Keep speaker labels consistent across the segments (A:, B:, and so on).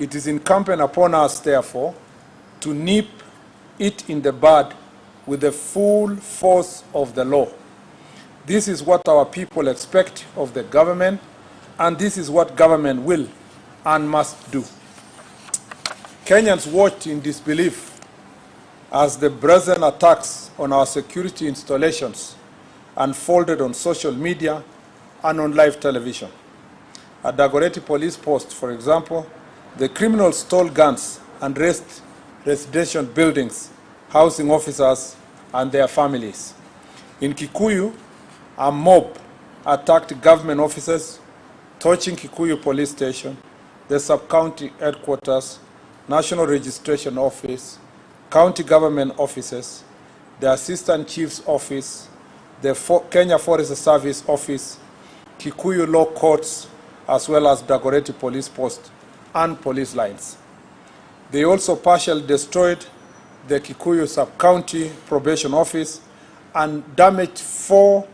A: It is incumbent upon us, therefore, to nip it in the bud with the full force of the law. This is what our people expect of the government, and this is what government will and must do. Kenyans watched in disbelief as the brazen attacks on our security installations unfolded on social media and on live television. At Dagoretti police post, for example, the criminals stole guns and razed residential buildings housing officers and their families. In Kikuyu, a mob attacked government offices, torching Kikuyu police station, the sub-county headquarters, National Registration Office, county government offices, the Assistant Chief's Office, the Kenya Forest Service Office, Kikuyu Law Courts, as well as Dagoretti Police Post and police lines. They also partially destroyed the Kikuyu Sub-County Probation Office and damaged 4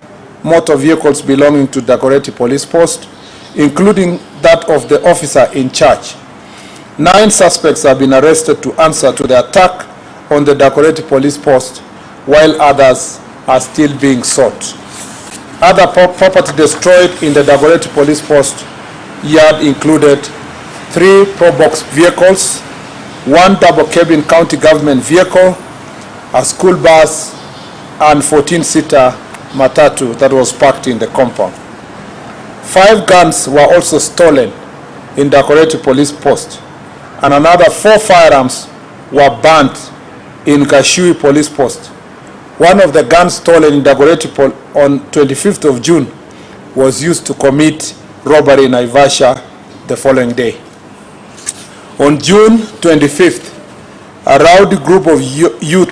A: motor vehicles belonging to Dagoretti Police Post, including that of the officer in charge. 9 suspects have been arrested to answer to the attack on the Dagoretti Police Post, while others are still being sought. Other property destroyed in the Dagoretti Police Post yard included 3 Probox vehicles, 1 double-cabin county government vehicle, a school bus, and 14-seater matatu that was parked in the compound. 5 guns were also stolen in Dagoretti Police Post, and another 4 firearms were burnt in Gashui Police Post. One of the guns stolen in Dagoretti on 25th of June was used to commit robbery in Naivasha the following day. On June 25th, a rowdy group of youth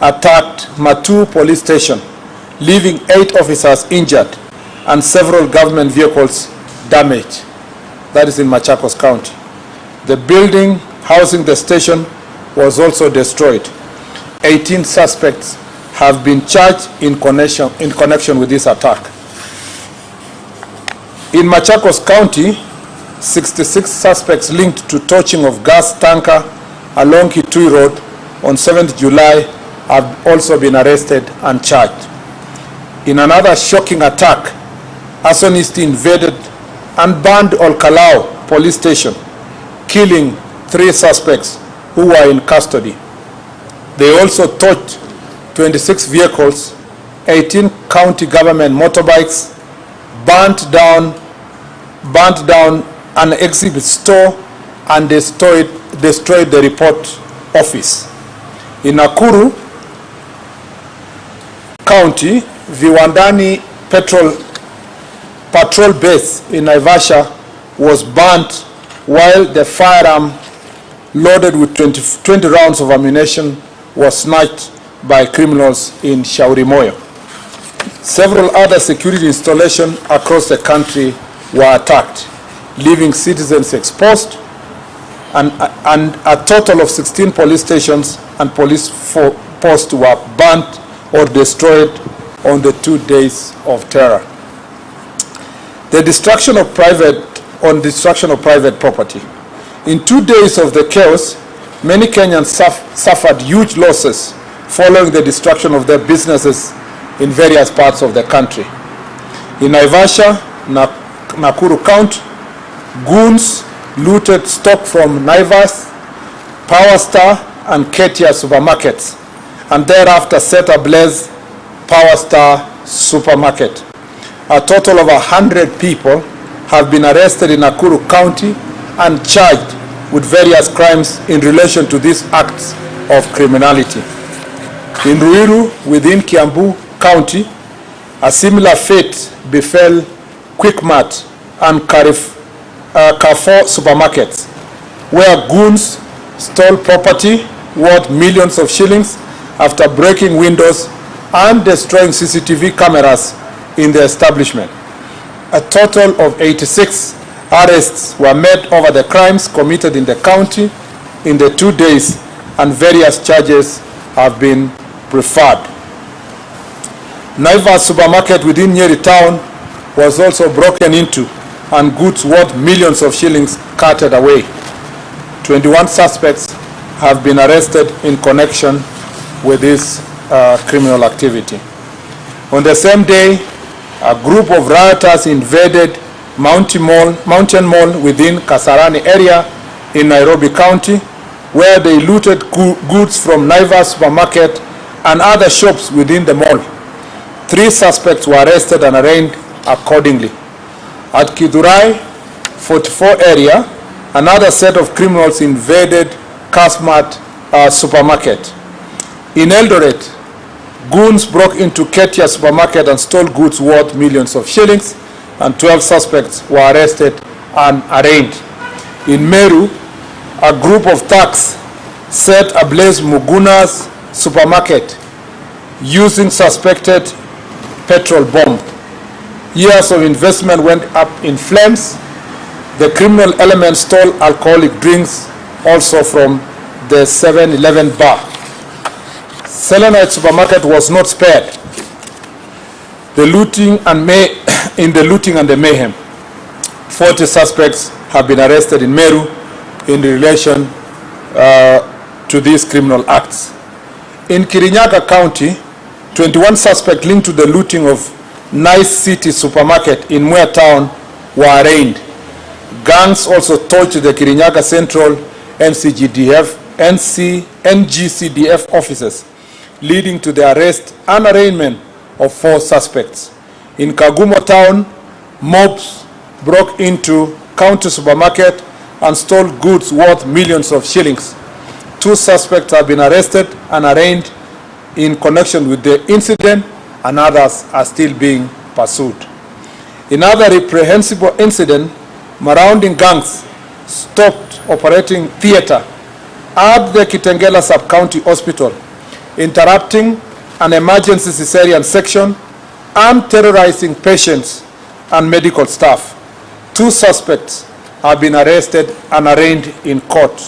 A: attacked Matu Police Station, leaving 8 officers injured and several government vehicles damaged. That is in Machakos County. The building housing the station was also destroyed. 18 suspects have been charged in connection with this attack. In Machakos County, 66 suspects linked to torching of gas tanker along Kitui Road on 7th July have also been arrested and charged. In another shocking attack, arsonists invaded and burned Olkalau Police Station, killing 3 suspects who were in custody. They also torched 26 vehicles, 18 county government motorbikes, burnt down an exhibit store, and destroyed the report office. In Nakuru County, Viwandani patrol base in Naivasha was burnt, while the firearm loaded with 20 rounds of ammunition was snatched by criminals in Shauri Moyo. Several other security installations across the country were attacked, leaving citizens exposed, and a total of 16 police stations and police posts were burnt or destroyed on the 2 days of terror. The destruction of private property. In 2 days of the chaos, many Kenyans suffered huge losses following the destruction of their businesses in various parts of the country. In Naivasha, Nakuru County, goons looted stock from Naivas, Power Star, and Ketia supermarkets, and thereafter set ablaze Power Star supermarket. A total of 100 people have been arrested in Nakuru County and charged with various crimes in relation to these acts of criminality. In Ruiru, within Kiambu County, a similar fate befell Quickmart and Carrefour supermarkets, where goons stole property worth millions of shillings after breaking windows and destroying CCTV cameras in the establishment. A total of 86 arrests were made over the crimes committed in the county in the 2 days, and various charges have been preferred. Naivas supermarket within Nyeri town was also broken into and goods worth millions of shillings carted away. 21 suspects have been arrested in connection with this criminal activity. On the same day, a group of rioters invaded Mountain Mall within Kasarani area in Nairobi County, where they looted goods from Naivas supermarket and other shops within the mall. 3 suspects were arrested and arraigned accordingly. At Kidurai 44 area, another set of criminals invaded Kasmat supermarket. In Eldoret, goons broke into Ketia supermarket and stole goods worth millions of shillings, and 12 suspects were arrested and arraigned. In Meru, a group of thugs set ablaze Muguna's supermarket using suspected petrol bomb. Years of investment went up in flames. The criminal elements stole alcoholic drinks also from the 7-Eleven bar. Selenite supermarket was not spared. In the looting and the mayhem, 40 suspects have been arrested in Meru in relation to these criminal acts. In Kirinyaga County, 21 suspects linked to the looting of Nice City supermarket in Mwea town were arraigned. Gangs also torched the Kirinyaga Central NGCDF offices, leading to the arrest and arraignment of 4 suspects. In Kagumo town, mobs broke into county supermarket and stole goods worth millions of shillings. 2 suspects have been arrested and arraigned in connection with the incident, and others are still being pursued. In other reprehensible incident, marauding gangs stopped operating theater at the Kitengela Sub-County Hospital, interrupting an emergency cesarean section and terrorizing patients and medical staff. 2 suspects have been arrested and arraigned in court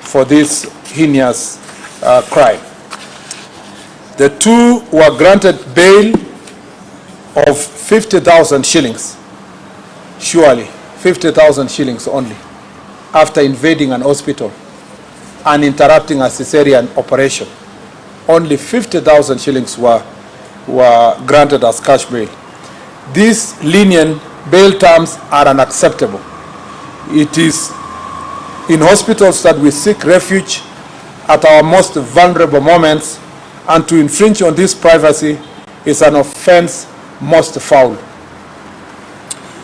A: for this heinous crime. The 2 were granted bail of 50,000 shillings, surely 50,000 shillings only, after invading an hospital and interrupting a cesarean operation. Only 50,000 shillings were granted as cash bail. These lenient bail terms are unacceptable. It is in hospitals that we seek refuge at our most vulnerable moments, and to infringe on this privacy is an offense most foul.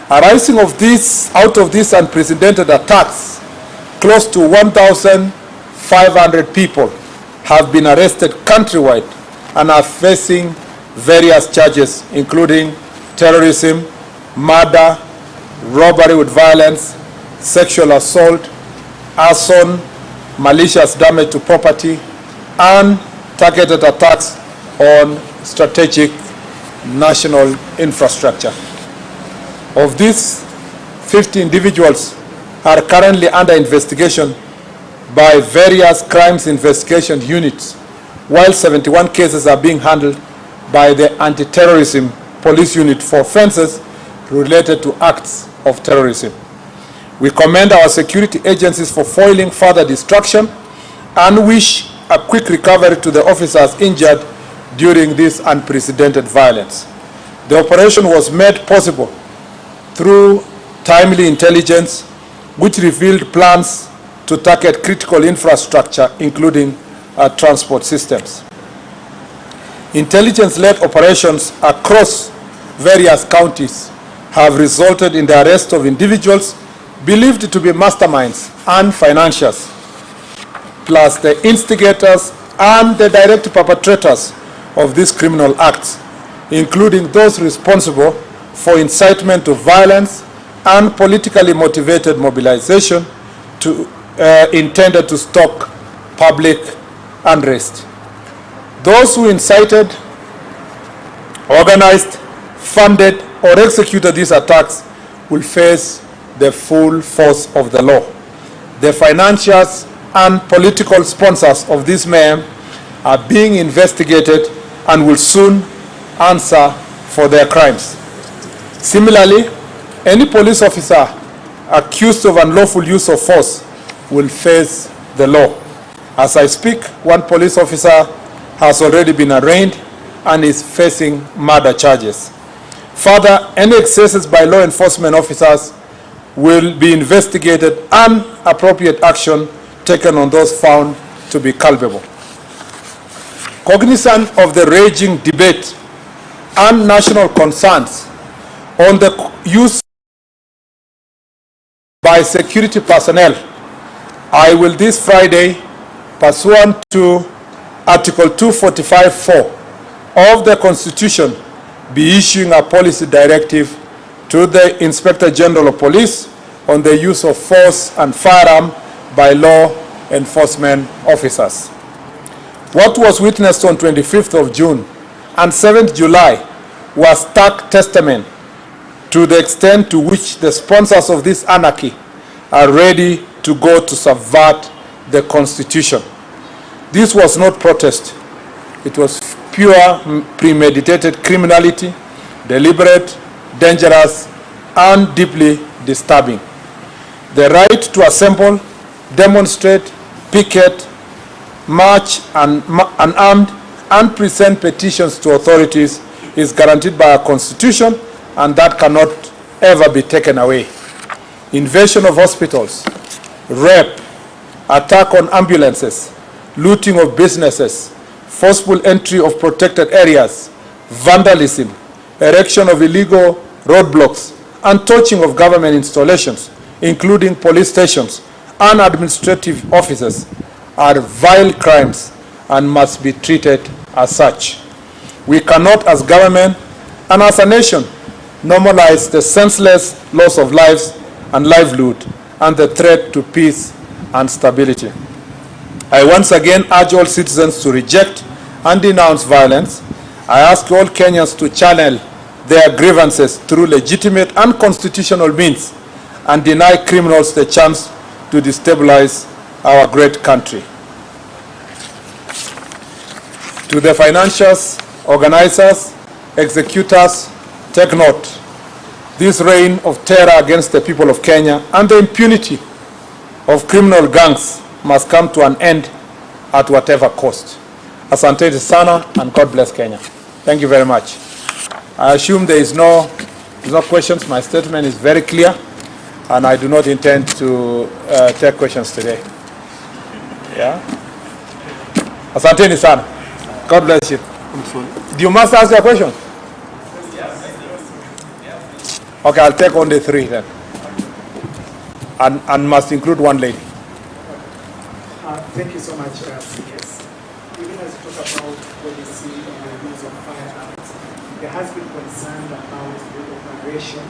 A: Arising out of these unprecedented attacks, close to 1,500 people have been arrested countrywide and are facing various charges, including terrorism, murder, robbery with violence, sexual assault, arson, malicious damage to property, and targeted attacks on strategic national infrastructure. Of these, 50 individuals are currently under investigation by various crimes investigation units, while 71 cases are being handled by the anti-terrorism police unit for offenses related to acts of terrorism. We commend our security agencies for foiling further destruction and wish a quick recovery to the officers injured during this unprecedented violence. The operation was made possible through timely intelligence, which revealed plans to target critical infrastructure, including transport systems. Intelligence-led operations across various counties have resulted in the arrest of individuals believed to be masterminds and financiers, plus the instigators and the direct perpetrators of these criminal acts, including those responsible for incitement to violence and politically motivated mobilization intended to stoke public unrest. Those who incited, organized, funded, or executed these attacks will face the full force of the law. The financiers and political sponsors of this mayhem are being investigated and will soon answer for their crimes. Similarly, any police officer accused of unlawful use of force will face the law. As I speak, one police officer has already been arraigned and is facing murder charges. Further, any excesses by law enforcement officers will be investigated and appropriate action taken on those found to be culpable. Cognizant of the raging debate and national concerns on the use by security personnel, I will this Friday, pursuant to Article 245(4) of the Constitution, be issuing a policy directive to the Inspector General of Police on the use of force and firearm by law enforcement officers. What was witnessed on 25th of June and 7th July was stark testament to the extent to which the sponsors of this anarchy are ready to go to subvert the Constitution. This was not protest. It was pure premeditated criminality, deliberate, dangerous, and deeply disturbing. The right to assemble, demonstrate, picket, march unarmed, and present petitions to authorities is guaranteed by our Constitution, and that cannot ever be taken away. Invasion of hospitals, rape, attack on ambulances, looting of businesses, forceful entry of protected areas, vandalism, erection of illegal roadblocks, and torching of government installations, including police stations and administrative offices, are vile crimes and must be treated as such. We cannot, as government and as a nation, normalize the senseless loss of lives and livelihood and the threat to peace and stability. I once again urge all citizens to reject and denounce violence. I ask all Kenyans to channel their grievances through legitimate and constitutional means and deny criminals the chance to destabilize our great country. To the financiers, organizers, executors, take note. This reign of terror against the people of Kenya and the impunity of criminal gangs must come to an end at whatever cost. Asante sana, and God bless Kenya. Thank you very much. I assume there's no questions. My statement is very clear, and I do not intend to take questions today. Yeah? Asante sana. God bless you. Do you must ask a question? Okay, I'll take only 3 then. And must include one lady.
B: Thank you so much, CS. Even as you talk about policy on the use of firearms, there has been concern about the operation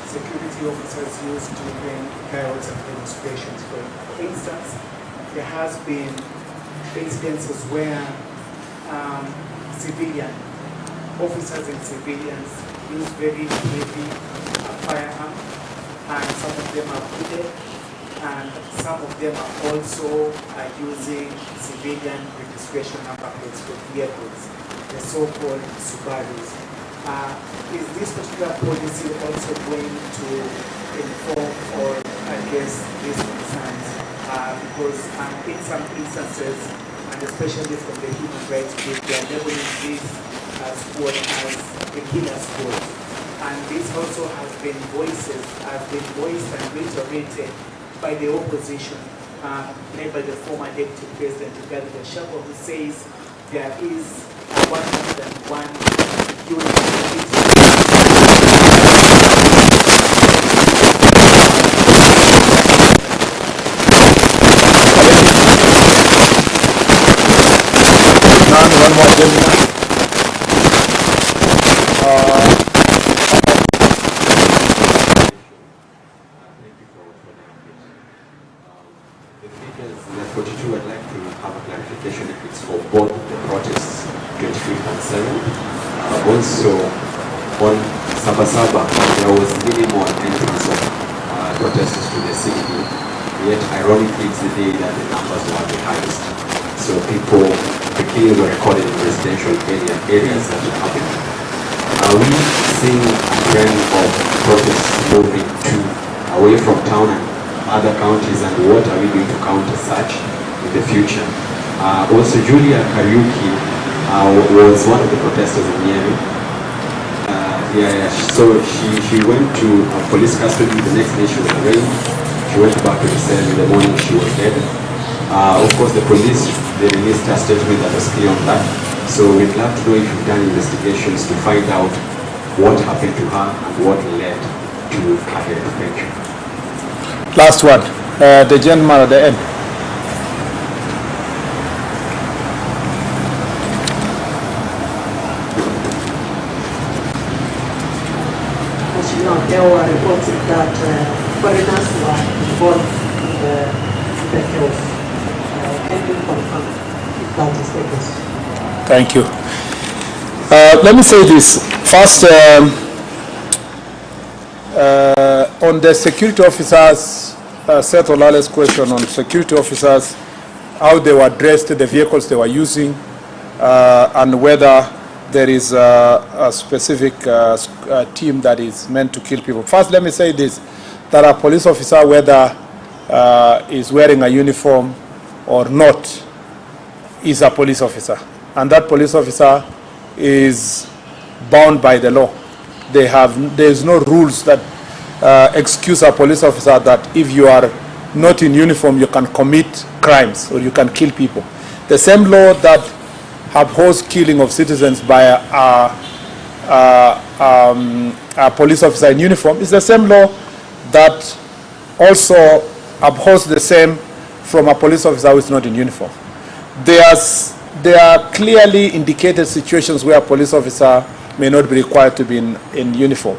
B: security officers use during riots and demonstrations. For instance, there has been incidences where civilian officers and civilians use very heavy firearm, and some of them are hooded, and some of them are also using civilian registration number plates for vehicles, the so-called Subarus. Is this particular policy also going to inform or address these concerns? Because in some instances, and especially from the human rights group, they are labeling this squad as the killer squad. And this also has been voiced and reiterated by the opposition, led by the former Deputy President Rigathi Gachagua, who says there is 101 units.
A: One more gentleman.
C: The figures that 42, I'd like to have a clarification if it's for both the protests 25th and 7th. Also, on Sabasaba, there was minimal entrance of protesters to the city. Yet, ironically, it's the day that the numbers were the highest. So people, the killings were recorded in residential areas that are happening. Are we seeing a trend of protests moving away from town and other counties, and what are we going to counter such in the future? Also, Julia Kariuki was one of the protesters in Miami. So she went to police custody. The next day she was arraigned. She went back to the cell. In the morning she was dead. Of course, the police, they released a statement that was clear on that. So we'd love to know if you've done investigations to find out what happened to her and what led to her death. Thank you.
A: Last one, the gentleman at the end.
D: As you know, there were reports that foreigners were involved in the chaos. Can you confirm if that is the case?
A: Thank you. Let me say this. First, on the security officers, Seth Olale's question on security officers, how they were dressed, the vehicles they were using, and whether there is a specific team that is meant to kill people. First, let me say this, that a police officer, whether is wearing a uniform or not, is a police officer. And that police officer is bound by the law. There is no rules that excuse a police officer that if you are not in uniform, you can commit crimes or you can kill people. The same law that upholds killing of citizens by a police officer in uniform is the same law that also upholds the same from a police officer who is not in uniform. There are clearly indicated situations where a police officer may not be required to be in uniform.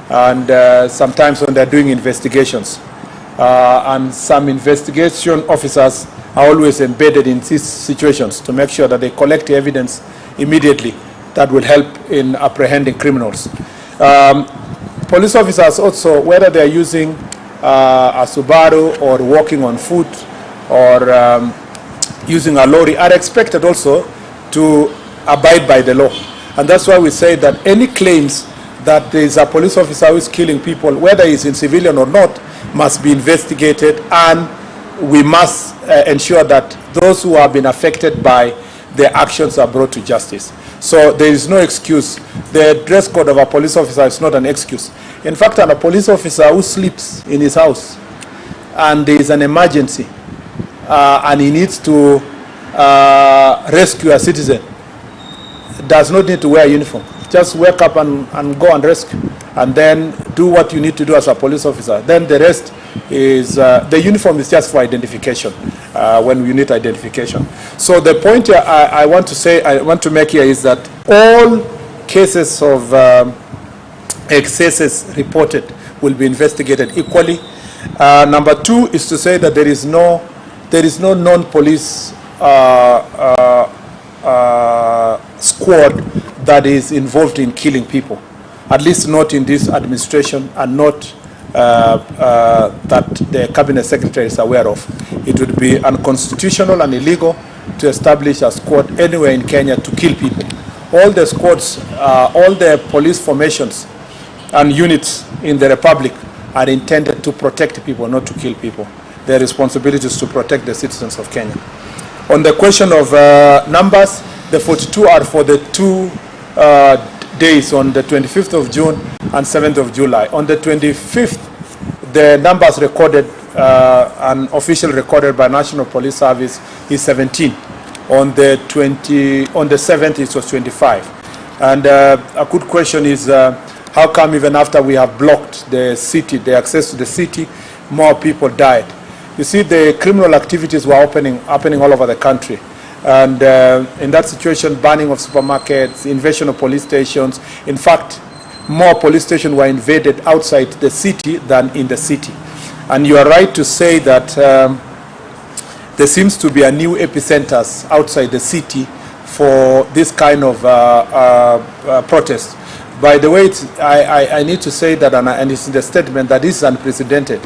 A: And sometimes when they're doing investigations. And some investigation officers are always embedded in these situations to make sure that they collect the evidence immediately that will help in apprehending criminals. Police officers also, whether they're using a Subaru or walking on foot or using a lorry, are expected also to abide by the law. And that's why we say that any claims that there is a police officer who is killing people, whether he's in civilian or not, must be investigated, and we must ensure that those who have been affected by their actions are brought to justice. So there is no excuse. The dress code of a police officer is not an excuse. In fact, a police officer who sleeps in his house and there is an emergency and he needs to rescue a citizen does not need to wear a uniform. Just wake up and go and rescue, and then do what you need to do as a police officer. Then the rest is, the uniform is just for identification, when you need identification. So the point I want to make here is that all cases of excesses reported will be investigated equally. Number two is to say that there is no non-police squad that is involved in killing people, at least not in this administration, and not that the cabinet secretary is aware of. It would be unconstitutional and illegal to establish a squad anywhere in Kenya to kill people. All the squads, all the police formations and units in the Republic are intended to protect people, not to kill people. Their responsibility is to protect the citizens of Kenya. On the question of numbers, the 42 are for the 2 days on the 25th of June and 7th of July. On the 25th, the numbers recorded, and official recorded by National Police Service is 17. On the 7th, it was 25. And a good question is, how come even after we have blocked the city, the access to the city, more people died? You see, the criminal activities were happening all over the country. And in that situation, banning of supermarkets, invasion of police stations. In fact, more police stations were invaded outside the city than in the city. And you are right to say that there seems to be a new epicenters outside the city for this kind of protest. By the way, I need to say that, and it's in the statement, that this is unprecedented.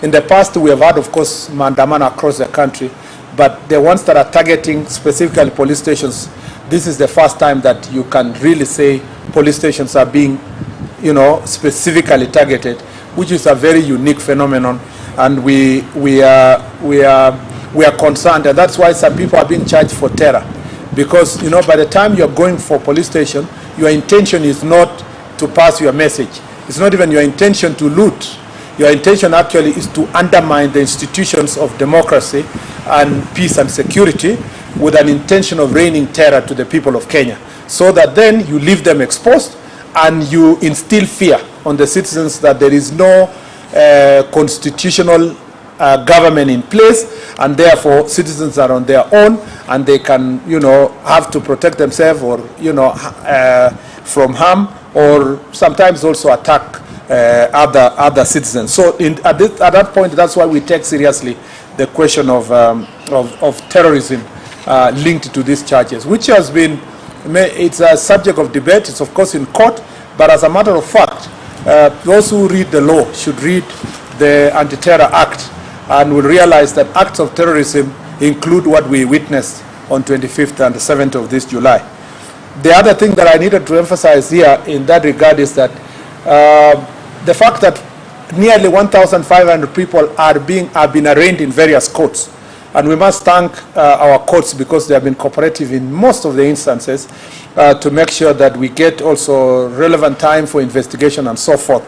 A: In the past, we have had, of course, maandamano across the country, but the ones that are targeting specifically police stations, this is the first time that you can really say police stations are being, specifically targeted, which is a very unique phenomenon. and we are concerned, and that's why some people are being charged for terror, because you know by the time you're going for police station, your intention is not to pass your message. It's not even your intention to loot. Your intention actually is to undermine the institutions of democracy and peace and security with an intention of raining terror to the people of Kenya, so that then you leave them exposed and you instill fear on the citizens that there is no constitutional government in place, and therefore citizens are on their own and they can, you know, have to protect themselves or, you know, from harm, or sometimes also attack other citizens. So at that point, that's why we take seriously the question of terrorism linked to these charges, which has been, it's a subject of debate. It's of course in court, but as a matter of fact, those who read the law should read the Anti-Terror Act and will realize that acts of terrorism include what we witnessed on 25th and 7th of this July. The other thing that I needed to emphasize here in that regard is that the fact that nearly 1,500 people are being arraigned in various courts, and we must thank our courts because they have been cooperative in most of the instances to make sure that we get also relevant time for investigation and so forth.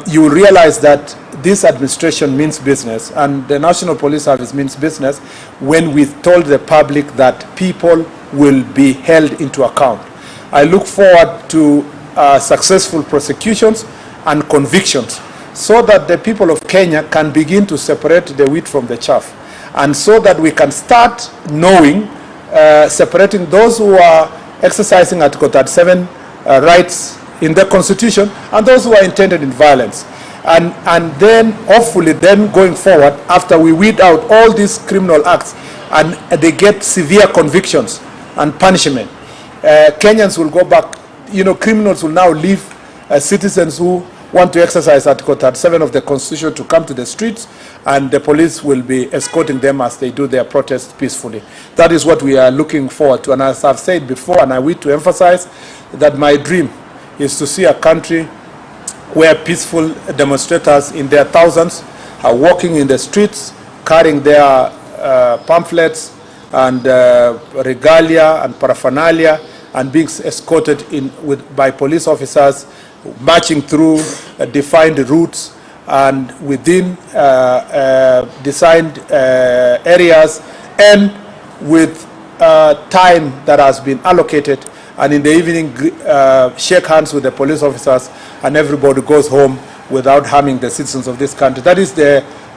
A: You will realize that this administration means business, and the National Police Service means business when we told the public that people will be held into account. I look forward to successful prosecutions and convictions so that the people of Kenya can begin to separate the wheat from the chaff, and so that we can start knowing, separating those who are exercising Article 37 rights in the Constitution and those who are intended in violence. And then hopefully then going forward, after we weed out all these criminal acts and they get severe convictions and punishment, Kenyans will go back, you know, criminals will now leave citizens who want to exercise Article 37 of the Constitution to come to the streets, and the police will be escorting them as they do their protests peacefully. That is what we are looking forward to. And as I've said before, and I wish to emphasize, that my dream is to see a country where peaceful demonstrators in their thousands are walking in the streets, carrying their pamphlets and regalia and paraphernalia, and being escorted by police officers, marching through defined routes and within designed areas, and with time that has been allocated, and in the evening shake hands with the police officers, and everybody goes home without harming the citizens of this country. That is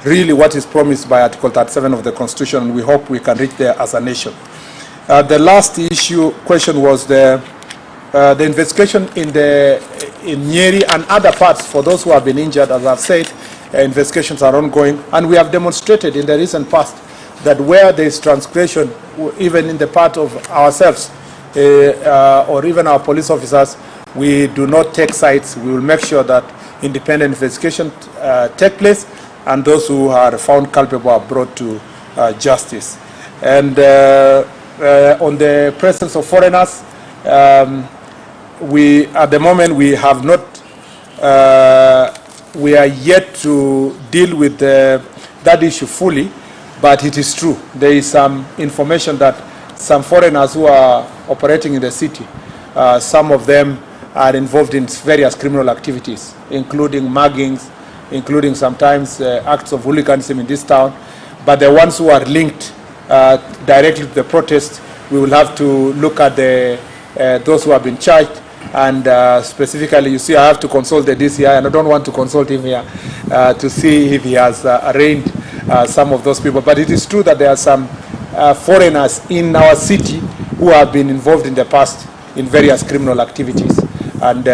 A: really what is promised by Article 37 of the Constitution, and we hope we can reach there as a nation. The last question was the investigation in Nyeri and other parts. For those who have been injured, as I've said, investigations are ongoing, and we have demonstrated in the recent past that where there is transgression, even in the part of ourselves or even our police officers, we do not take sides. We will make sure that independent investigation take place, and those who are found culpable are brought to justice. And on the presence of foreigners, at the moment we have not, we are yet to deal with that issue fully, but it is true. There is some information that some foreigners who are operating in the city, some of them are involved in various criminal activities, including muggings, including sometimes acts of hooliganism in this town. But the ones who are linked directly to the protest, we will have to look at those who have been charged. And specifically, you see, I have to consult the DCI, and I don't want to consult him here to see if he has arraigned some of those people. But it is true that there are some foreigners in our city who have been involved in the past in various criminal activities. And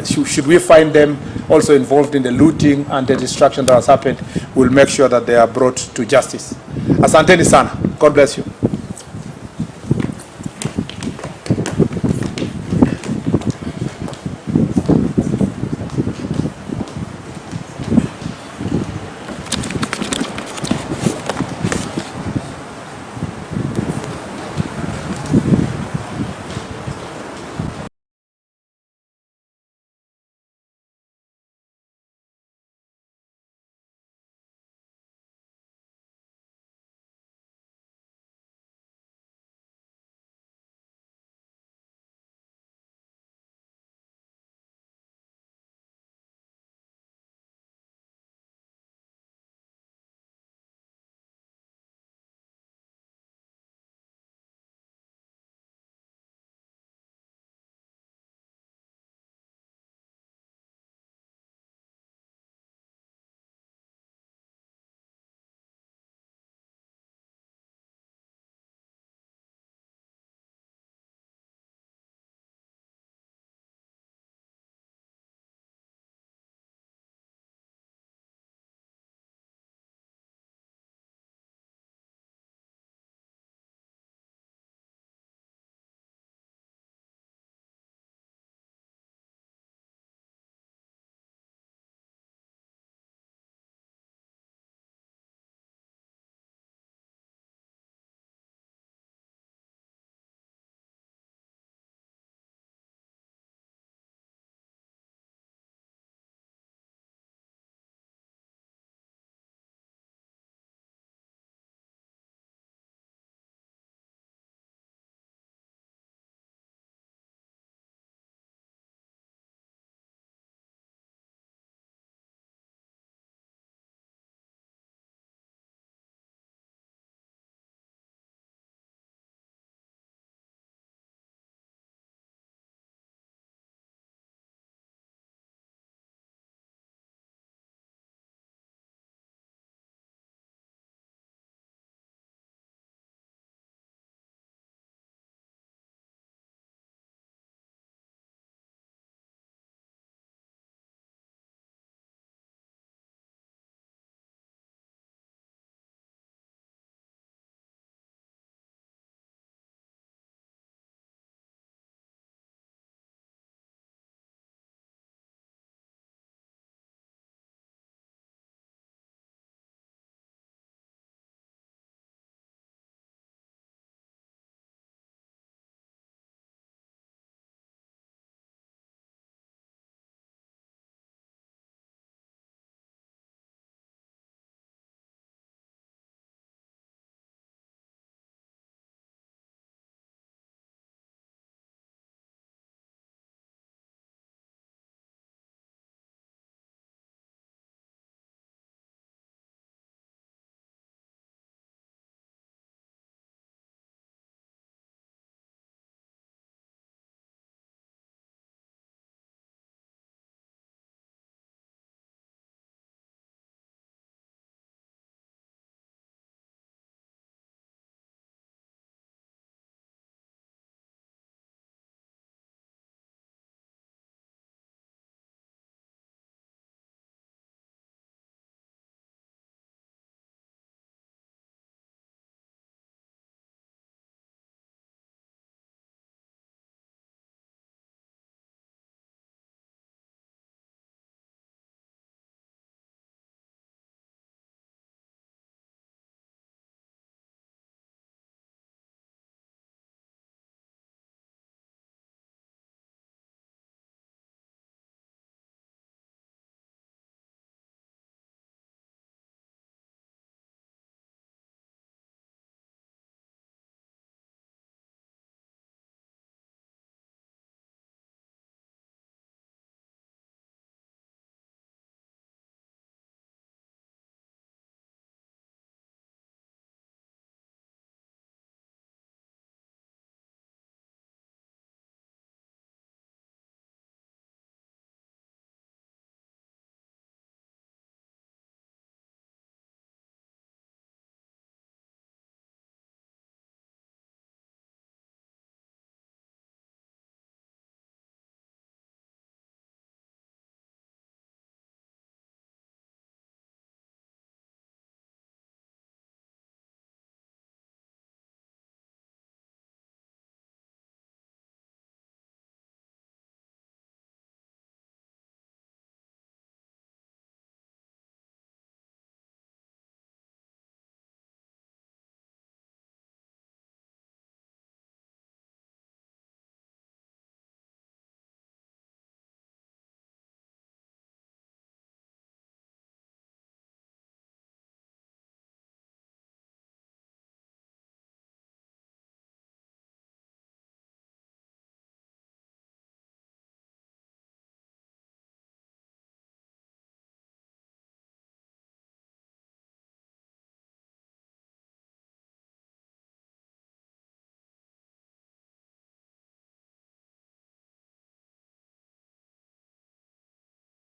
A: should we find them also involved in the looting and the destruction that has happened, we'll make sure that they are brought to justice. Asanteni sana. God bless you.